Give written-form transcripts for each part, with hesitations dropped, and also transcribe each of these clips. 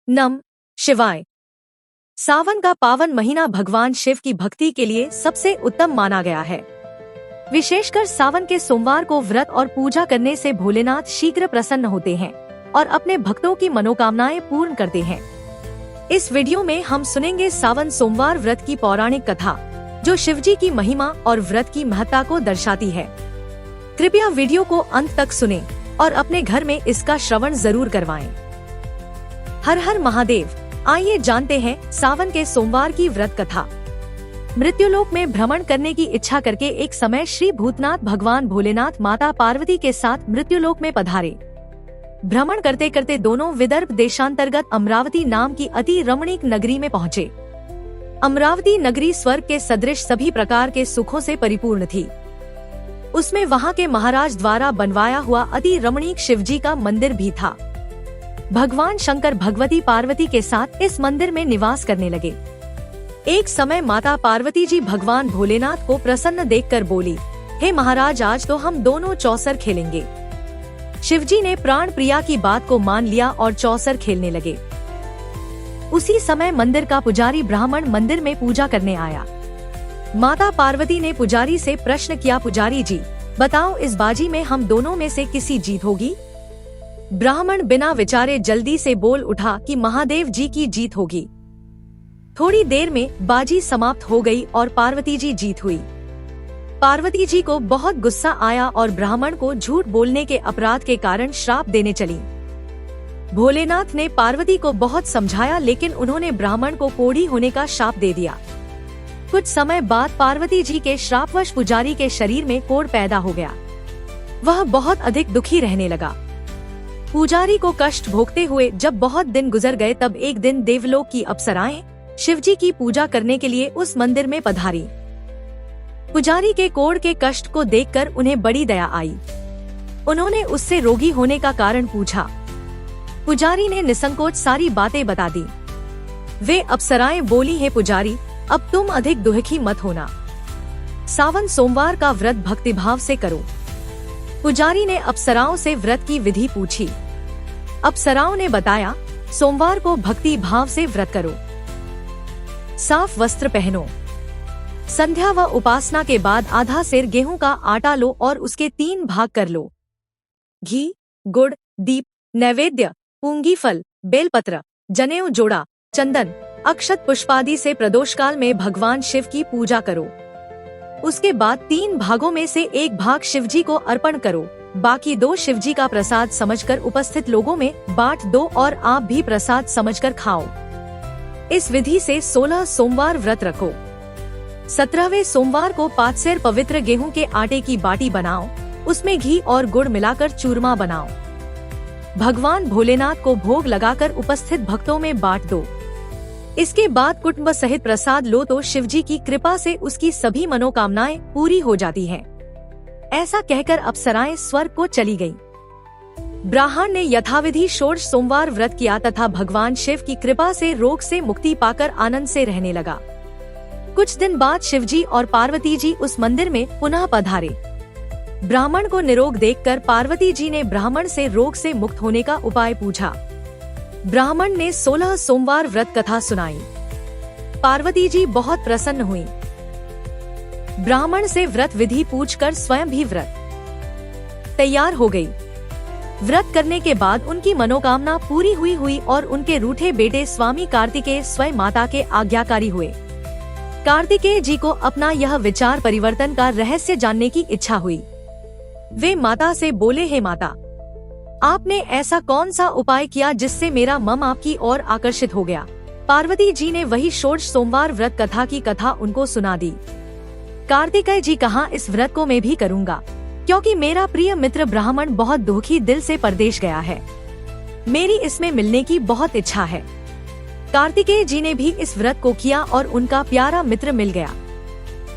नम शिवाय। सावन का पावन महीना भगवान शिव की भक्ति के लिए सबसे उत्तम माना गया है। विशेषकर सावन के सोमवार को व्रत और पूजा करने से भोलेनाथ शीघ्र प्रसन्न होते हैं और अपने भक्तों की मनोकामनाएं पूर्ण करते हैं। इस वीडियो में हम सुनेंगे सावन सोमवार व्रत की पौराणिक कथा, जो शिवजी की महिमा और व्रत की महत्ता को दर्शाती है। कृपया वीडियो को अंत तक सुनें और अपने घर में इसका श्रवण जरूर करवाएं। हर हर महादेव। आइए जानते हैं सावन के सोमवार की व्रत कथा। मृत्युलोक में भ्रमण करने की इच्छा करके एक समय श्री भूतनाथ भगवान भोलेनाथ माता पार्वती के साथ मृत्युलोक में पधारे। भ्रमण करते करते दोनों विदर्भ देशांतर्गत अमरावती नाम की अति रमणीक नगरी में पहुँचे। अमरावती नगरी स्वर्ग के सदृश सभी प्रकार के सुखों से परिपूर्ण थी। उसमें वहाँ के महाराज द्वारा बनवाया हुआ अति रमणीक शिवजी का मंदिर भी था। भगवान शंकर भगवती पार्वती के साथ इस मंदिर में निवास करने लगे। एक समय माता पार्वती जी भगवान भोलेनाथ को प्रसन्न देखकर बोली, हे महाराज, आज तो हम दोनों चौसर खेलेंगे। शिवजी ने प्राण प्रिया की बात को मान लिया और चौसर खेलने लगे। उसी समय मंदिर का पुजारी ब्राह्मण मंदिर में पूजा करने आया। माता पार्वती ने पुजारी से प्रश्न किया, पुजारी जी बताओ, इस बाजी में हम दोनों में से किसी जीत होगी? ब्राह्मण बिना विचारे जल्दी से बोल उठा कि महादेव जी की जीत होगी। थोड़ी देर में बाजी समाप्त हो गई और पार्वती जी जीत हुई। पार्वती जी को बहुत गुस्सा आया और ब्राह्मण को झूठ बोलने के अपराध के कारण श्राप देने चली। भोलेनाथ ने पार्वती को बहुत समझाया, लेकिन उन्होंने ब्राह्मण को कोढ़ी होने का शाप दे दिया। कुछ समय बाद पार्वती जी के श्रापवश पुजारी के शरीर में कोढ़ पैदा हो गया। वह बहुत अधिक दुखी रहने लगा। पुजारी को कष्ट भोगते हुए जब बहुत दिन गुजर गए, तब एक दिन देवलोक की अप्सराएं शिवजी की पूजा करने के लिए उस मंदिर में पधारी। पुजारी के कोढ़ के कष्ट को देखकर उन्हें बड़ी दया आई। उन्होंने उससे रोगी होने का कारण पूछा। पुजारी ने निसंकोच सारी बातें बता दी। वे अप्सराएं बोली, हे पुजारी, अब तुम अधिक दुखी मत होना। सावन सोमवार का व्रत भक्तिभाव से करो। पुजारी ने अप्सराओं से व्रत की विधि पूछी। अप्सराओं ने बताया, सोमवार को भक्ति भाव से व्रत करो। साफ वस्त्र पहनो। संध्या व उपासना के बाद आधा सेर गेहूं का आटा लो और उसके 3 भाग कर लो। घी, गुड़, दीप, नैवेद्य, पूंगी फल, बेलपत्र, जनेऊ जोड़ा, चंदन, अक्षत पुष्पादि से प्रदोषकाल में भगवान शिव की पूजा करो। उसके बाद 3 भागों में से 1 भाग शिवजी को अर्पण करो। बाकी 2 शिवजी का प्रसाद समझकर उपस्थित लोगों में बांट दो और आप भी प्रसाद समझकर खाओ। इस विधि से 16 सोमवार व्रत रखो। 17वें सोमवार को 5 सेर पवित्र गेहूं के आटे की बाटी बनाओ। उसमें घी और गुड़ मिलाकर चूरमा बनाओ। भगवान भोलेनाथ को भोग लगाकर उपस्थित भक्तों में बांट दो। इसके बाद कुटुंब सहित प्रसाद लो तो शिवजी की कृपा से उसकी सभी मनोकामनाएं पूरी हो जाती हैं। ऐसा कहकर अप्सराएं स्वर्ग को चली गईं। ब्राह्मण ने यथाविधि षोडश सोमवार व्रत किया तथा भगवान शिव की कृपा से रोग से मुक्ति पाकर आनंद से रहने लगा। कुछ दिन बाद शिवजी और पार्वती जी उस मंदिर में पुनः पधारे। ब्राह्मण को निरोग देखकर पार्वती जी ने ब्राह्मण से रोग से मुक्त होने का उपाय पूछा। ब्राह्मण ने 16 सोमवार व्रत कथा सुनाई। पार्वती जी बहुत प्रसन्न हुई। ब्राह्मण से व्रत विधि पूछकर स्वयं भी व्रत तैयार हो गई। व्रत करने के बाद उनकी मनोकामना पूरी हुई और उनके रूठे बेटे स्वामी कार्तिकेय स्वयं माता के आज्ञाकारी हुए। कार्तिकेय जी को अपना यह विचार परिवर्तन का रहस्य जानने की इच्छा हुई। वे माता से बोले, हे माता, आपने ऐसा कौन सा उपाय किया जिससे मेरा मन आपकी ओर आकर्षित हो गया? पार्वती जी ने वही षोडश सोमवार व्रत कथा की कथा उनको सुना दी। कार्तिकेय जी कहा, इस व्रत को मैं भी करूँगा, क्योंकि मेरा प्रिय मित्र ब्राह्मण बहुत दुखी दिल से परदेश गया है। मेरी इसमें मिलने की बहुत इच्छा है। कार्तिकेय जी ने भी इस व्रत को किया और उनका प्यारा मित्र मिल गया।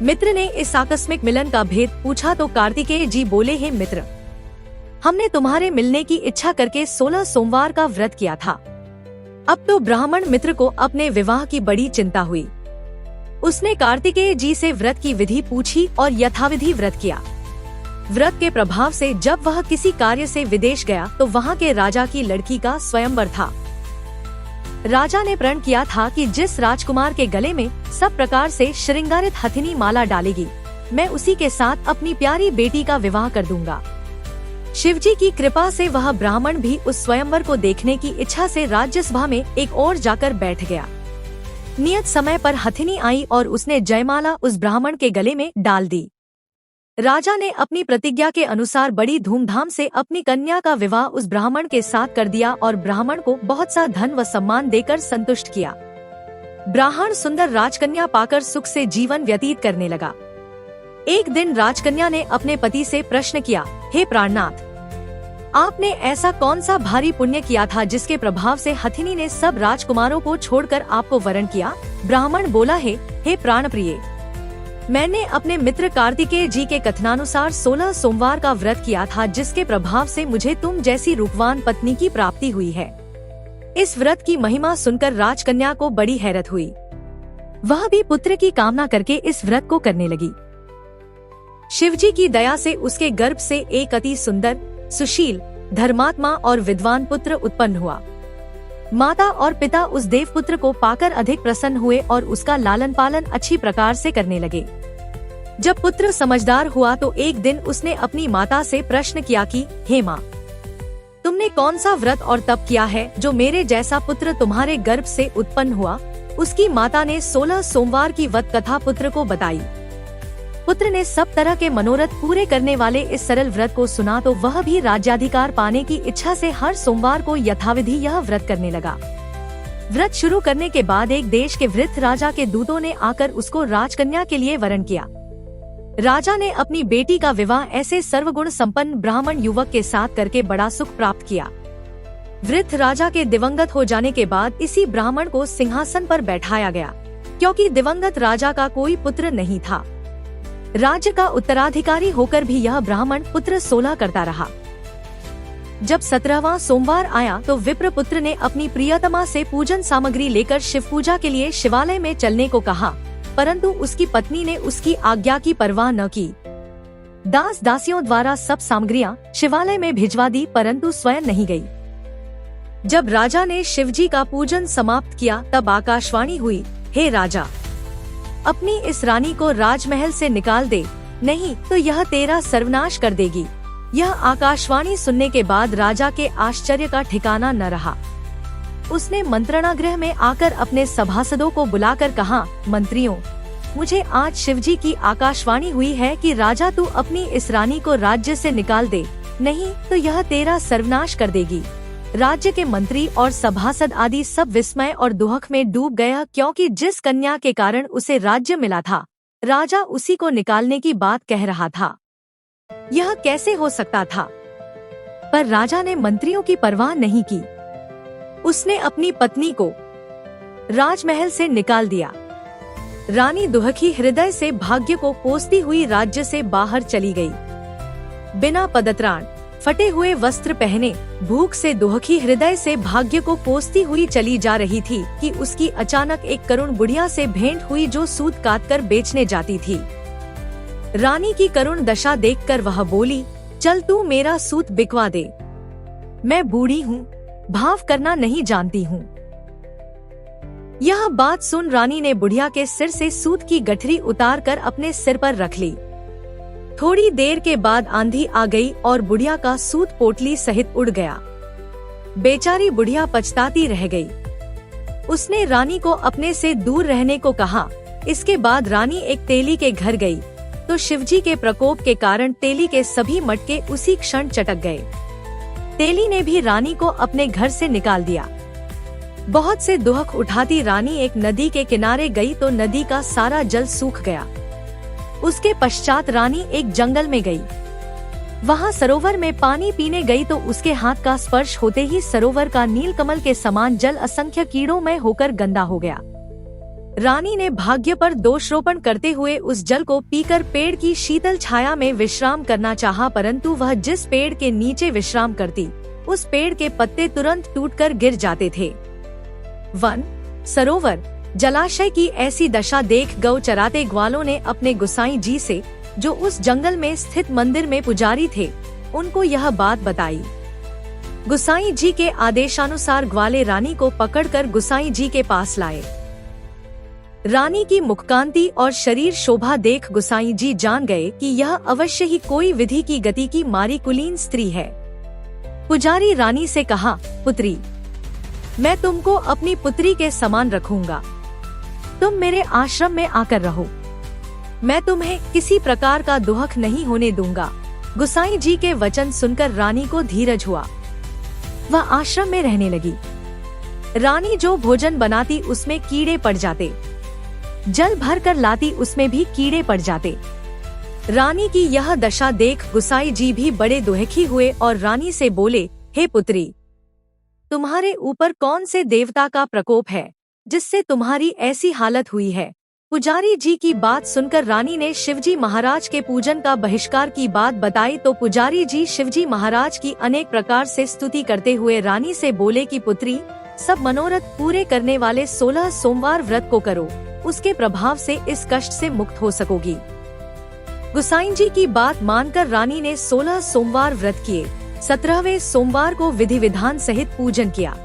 मित्र ने इस आकस्मिक मिलन का भेद पूछा तो कार्तिकेय जी बोले, हे मित्र, हमने तुम्हारे मिलने की इच्छा करके 16 सोमवार का व्रत किया था। अब तो ब्राह्मण मित्र को अपने विवाह की बड़ी चिंता हुई। उसने कार्तिकेय जी से व्रत की विधि पूछी और यथाविधि व्रत किया। व्रत के प्रभाव से जब वह किसी कार्य से विदेश गया तो वहाँ के राजा की लड़की का स्वयंवर था। राजा ने प्रण किया था कि जिस राजकुमार के गले में सब प्रकार से श्रृंगारित हथिनी माला डालेगी, मैं उसी के साथ अपनी प्यारी बेटी का विवाह कर दूंगा। शिवजी की कृपा से वह ब्राह्मण भी उस स्वयंवर को देखने की इच्छा से राज्यसभा में एक ओर जाकर बैठ गया। नियत समय पर हथिनी आई और उसने जयमाला उस ब्राह्मण के गले में डाल दी। राजा ने अपनी प्रतिज्ञा के अनुसार बड़ी धूमधाम से अपनी कन्या का विवाह उस ब्राह्मण के साथ कर दिया और ब्राह्मण को बहुत सा धन व सम्मान देकर संतुष्ट किया। ब्राह्मण सुंदर राजकन्या पाकर सुख से जीवन व्यतीत करने लगा। एक दिन राजकन्या ने अपने पति से प्रश्न किया, हे प्राणनाथ, आपने ऐसा कौन सा भारी पुण्य किया था जिसके प्रभाव से हथिनी ने सब राजकुमारों को छोड़कर आपको वरण किया? ब्राह्मण बोला, हे प्राण प्रिय, मैंने अपने मित्र कार्तिकेय जी के कथनानुसार 16 सोमवार का व्रत किया था, जिसके प्रभाव से मुझे तुम जैसी रूपवान पत्नी की प्राप्ति हुई है। इस व्रत की महिमा सुनकर राजकन्या को बड़ी हैरत हुई। वह भी पुत्र की कामना करके इस व्रत को करने लगी। शिवजी की दया से उसके गर्भ से एक अति सुंदर, सुशील, धर्मात्मा और विद्वान पुत्र उत्पन्न हुआ। माता और पिता उस देवपुत्र को पाकर अधिक प्रसन्न हुए और उसका लालन पालन अच्छी प्रकार से करने लगे। जब पुत्र समझदार हुआ तो एक दिन उसने अपनी माता से प्रश्न किया कि हे माँ, तुमने कौन सा व्रत और तप किया है जो मेरे जैसा पुत्र तुम्हारे गर्भ से उत्पन्न हुआ? उसकी माता ने 16 सोमवार की व्रत कथा पुत्र को बताई। पुत्र ने सब तरह के मनोरथ पूरे करने वाले इस सरल व्रत को सुना तो वह भी राज्याधिकार पाने की इच्छा से हर सोमवार को यथाविधि यह व्रत करने लगा। व्रत शुरू करने के बाद एक देश के वृद्ध राजा के दूतों ने आकर उसको राजकन्या के लिए वरण किया। राजा ने अपनी बेटी का विवाह ऐसे सर्वगुण संपन्न ब्राह्मण युवक के साथ करके बड़ा सुख प्राप्त किया। वृद्ध राजा के दिवंगत हो जाने के बाद इसी ब्राह्मण को सिंहासन पर बैठाया गया, क्योंकि दिवंगत राजा का कोई पुत्र नहीं था। राज्य का उत्तराधिकारी होकर भी यह ब्राह्मण पुत्र 16 करता रहा। जब 17वां सोमवार आया तो विप्र पुत्र ने अपनी प्रियतमा से पूजन सामग्री लेकर शिव पूजा के लिए शिवालय में चलने को कहा, परंतु उसकी पत्नी ने उसकी आज्ञा की परवाह न की। दास दासियों द्वारा सब सामग्रियां शिवालय में भिजवा दी, परंतु स्वयं नहीं गई। जब राजा ने शिवजी का पूजन समाप्त किया तब आकाशवाणी हुई, हे राजा, अपनी इस रानी को राजमहल से निकाल दे, नहीं तो यह तेरा सर्वनाश कर देगी। यह आकाशवाणी सुनने के बाद राजा के आश्चर्य का ठिकाना न रहा। उसने मंत्रणा गृह में आकर अपने सभासदों को बुलाकर कहा, मंत्रियों, मुझे आज शिवजी की आकाशवाणी हुई है कि राजा तू अपनी इस रानी को राज्य से निकाल दे, नहीं तो यह तेरा सर्वनाश कर देगी। राज्य के मंत्री और सभासद आदि सब विस्मय और दुहक में डूब गया, क्योंकि जिस कन्या के कारण उसे राज्य मिला था, राजा उसी को निकालने की बात कह रहा था। यह कैसे हो सकता था? पर राजा ने मंत्रियों की परवाह नहीं की। उसने अपनी पत्नी को राजमहल से निकाल दिया। रानी दुहकी हृदय से भाग्य को कोसती हुई राज्य से बाहर चली गई। बिना पदत्राण, फटे हुए वस्त्र पहने, भूख से दुहकी हृदय से भाग्य को कोसती हुई चली जा रही थी कि उसकी अचानक एक करुण बुढ़िया से भेंट हुई जो सूत काटकर बेचने जाती थी। रानी की करुण दशा देखकर वह बोली, चल तू मेरा सूत बिकवा दे। मैं बूढ़ी हूँ, भाव करना नहीं जानती हूँ। यह बात सुन रानी ने बुढ़िया के सिर से सूत की गठरी उतारकर अपने सिर पर रख ली। थोड़ी देर के बाद आंधी आ गई और बुढ़िया का सूत पोटली सहित उड़ गया। बेचारी बुढ़िया पछताती रह गई। उसने रानी को अपने से दूर रहने को कहा। इसके बाद रानी एक तेली के घर गई तो शिवजी के प्रकोप के कारण तेली के सभी मटके उसी क्षण चटक गए। तेली ने भी रानी को अपने घर से निकाल दिया। बहुत से दुहक उठाती रानी एक नदी के किनारे गई तो नदी का सारा जल सूख गया। उसके पश्चात रानी एक जंगल में गई। वहाँ सरोवर में पानी पीने गई तो उसके हाथ का स्पर्श होते ही सरोवर का नीलकमल के समान जल असंख्य कीड़ों में होकर गंदा हो गया। रानी ने भाग्य पर दोषरोपण करते हुए उस जल को पीकर पेड़ की शीतल छाया में विश्राम करना चाहा, परंतु वह जिस पेड़ के नीचे विश्राम करती उस पेड़ के पत्ते तुरंत टूटकर गिर जाते थे। वन, सरोवर, जलाशय की ऐसी दशा देख गौ चराते ग्वालों ने अपने गुसाई जी से, जो उस जंगल में स्थित मंदिर में पुजारी थे, उनको यह बात बताई। गुसाई जी के आदेशानुसार ग्वाले रानी को पकड़कर गुसाई जी के पास लाए। रानी की मुखकांति और शरीर शोभा देख गुसाई जी जान गए कि यह अवश्य ही कोई विधि की गति की मारी कुलीन स्त्री है। पुजारी रानी से कहा, पुत्री, मैं तुमको अपनी पुत्री के समान रखूंगा। तुम मेरे आश्रम में आकर रहो। मैं तुम्हें किसी प्रकार का दुहक नहीं होने दूंगा। गुसाई जी के वचन सुनकर रानी को धीरज हुआ। वह आश्रम में रहने लगी। रानी जो भोजन बनाती उसमें कीड़े पड़ जाते, जल भर कर लाती उसमें भी कीड़े पड़ जाते। रानी की यह दशा देख गुसाई जी भी बड़े दुखी हुए और रानी से बोले, हे पुत्री, तुम्हारे ऊपर कौन से देवता का प्रकोप है जिससे तुम्हारी ऐसी हालत हुई है। पुजारी जी की बात सुनकर रानी ने शिवजी महाराज के पूजन का बहिष्कार की बात बताई तो पुजारी जी शिवजी महाराज की अनेक प्रकार से स्तुति करते हुए रानी से बोले कि पुत्री, सब मनोरथ पूरे करने वाले 16 सोमवार व्रत को करो, उसके प्रभाव से इस कष्ट से मुक्त हो सकोगी। गुसाई जी की बात मानकर रानी ने 16 सोमवार व्रत किए। 17वें सोमवार को विधि विधान सहित पूजन किया।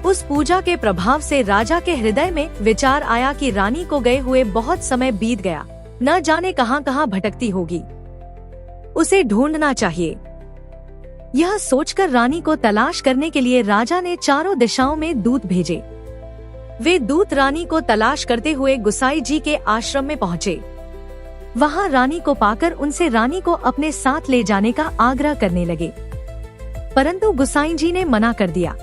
उस पूजा के प्रभाव से राजा के हृदय में विचार आया कि रानी को गए हुए बहुत समय बीत गया, न जाने कहां कहां भटकती होगी, उसे ढूंढना चाहिए। यह सोचकर रानी को तलाश करने के लिए राजा ने चारों दिशाओं में दूत भेजे। वे दूत रानी को तलाश करते हुए गुसाई जी के आश्रम में पहुँचे। वहाँ रानी को पाकर उनसे रानी को अपने साथ ले जाने का आग्रह करने लगे, परंतु गुसाई जी ने मना कर दिया।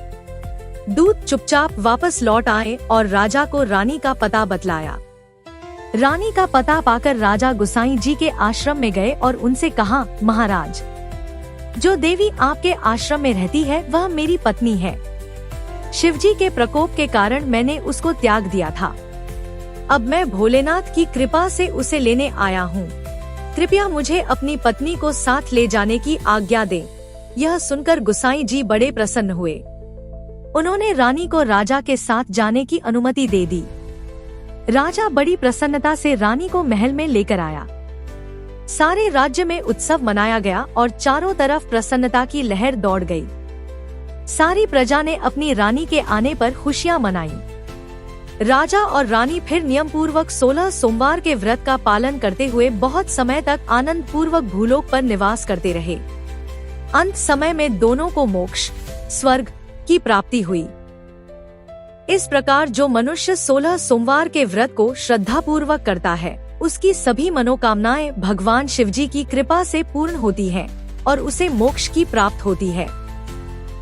दूत चुपचाप वापस लौट आए और राजा को रानी का पता बतलाया। रानी का पता पाकर राजा गुसाई जी के आश्रम में गए और उनसे कहा, महाराज, जो देवी आपके आश्रम में रहती है वह मेरी पत्नी है। शिवजी के प्रकोप के कारण मैंने उसको त्याग दिया था। अब मैं भोलेनाथ की कृपा से उसे लेने आया हूँ। कृपया मुझे अपनी पत्नी को साथ ले जाने की आज्ञा दें। यह सुनकर गुसाई जी बड़े प्रसन्न हुए। उन्होंने रानी को राजा के साथ जाने की अनुमति दे दी। राजा बड़ी प्रसन्नता से रानी को महल में लेकर आया। सारे राज्य में उत्सव मनाया गया और चारों तरफ प्रसन्नता की लहर दौड़ गई। सारी प्रजा ने अपनी रानी के आने पर खुशियां मनाई। राजा और रानी फिर नियम पूर्वक 16 सोमवार के व्रत का पालन करते हुए बहुत समय तक आनंद पूर्वक भूलोक पर निवास करते रहे। अंत समय में दोनों को मोक्ष, स्वर्ग की प्राप्ति हुई। इस प्रकार जो मनुष्य 16 सोमवार के व्रत को श्रद्धा पूर्वक करता है, उसकी सभी मनोकामनाएं भगवान शिवजी की कृपा से पूर्ण होती हैं और उसे मोक्ष की प्राप्त होती है।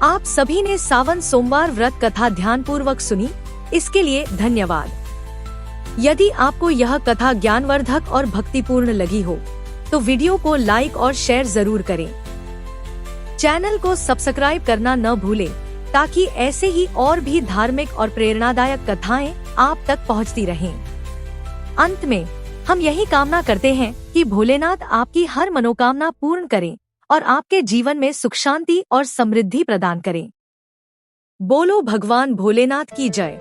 आप सभी ने सावन सोमवार व्रत कथा ध्यान पूर्वक सुनी, इसके लिए धन्यवाद। यदि आपको यह कथा ज्ञानवर्धक और भक्तिपूर्ण लगी हो तो वीडियो को लाइक और शेयर जरूर करें। चैनल को सब्सक्राइब करना न भूलें ताकि ऐसे ही और भी धार्मिक और प्रेरणादायक कथाएं आप तक पहुंचती रहें। अंत में हम यही कामना करते हैं कि भोलेनाथ आपकी हर मनोकामना पूर्ण करें और आपके जीवन में सुख शांति और समृद्धि प्रदान करें। बोलो भगवान भोलेनाथ की जय।